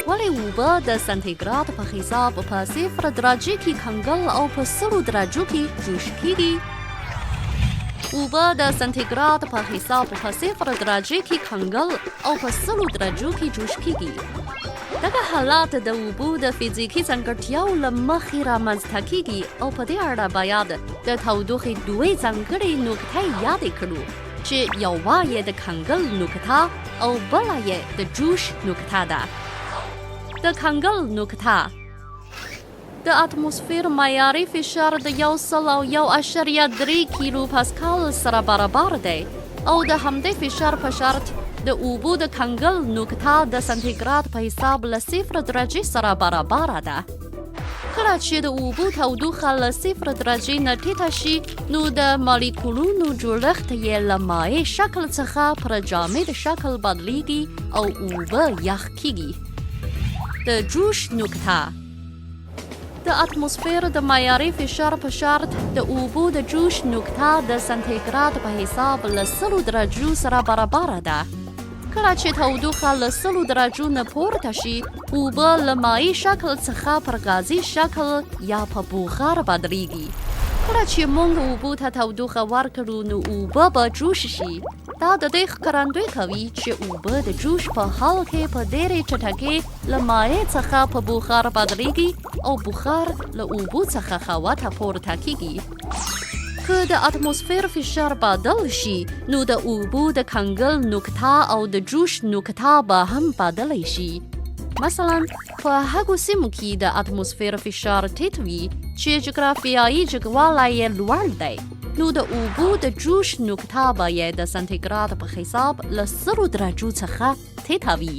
ولې اوبه د سانتیګراډ په حساب په 0 درجې کې کنګل او په 100 درجو کې جوش کېږي؟ اوبه د سانتیګراډ په حساب په 0 درجې کې کنګل او په 100 درجو کې جوش کېږي. دغه حالات د اوبو د فزیکي ځانګړتیاو له مخې رامنځته کېږي او په دې اړه باید د تودوخې دوې ځانګړې نقطې یادې کړو چې یوه یې د کنګل نقطه او بله یې د جوش نقطه ده. د کنګل نقطه د اتموسفیر معیاري فشار د 101.3 کیلو پاسکال سره برابر دی او د همدې فشار په شرط د اوبو د کنګل نقطه د سانتیګراډ په حساب له 0 درجې سره برابر ده. کله چې د اوبو تودوخه له 0 درجې نه ټیټه شي نو د مالیکولونو جوړښت یې له مایع شکل څخه پر جامد شکل بدلیږي او اوبه یخ کېږي. د جوش نقطه د اتموسفیر د معیاري فشار په شرط د اوبو د جوش نقطه د سانتیګراډ په حساب له 100 درجو سره برابر ده. کله چې تودوخه له 100 درجو نه پورته شي اوبه له مایع شکل څخه پر غازي شکل یا په بخار بدلیږي. کله چې موږ اوبو ته تودوخه ورکړو نو اوبه به جوش شي. دا د دې ښکارندوی کوي چې اوبه د جوش په حال کې په ډېرې چټکۍ له مایع څخه په بخار بدلیږي او بخار له اوبو څخه هوا ته پورته کېږي. که د اتموسفیر فشار بدل شي نو د اوبو د کنګل نقطه او د جوش نقطه به هم بدلی شي. مثلا په هغو سیمو کې د اتموسفیر فشار ټیټ وي چې جغرافیایي جګوالی یې لوړ دی نو د اوبو د جوش نقطه به یې د سانتیګراډ په حساب له 100 درجو څخه ټیټه وي.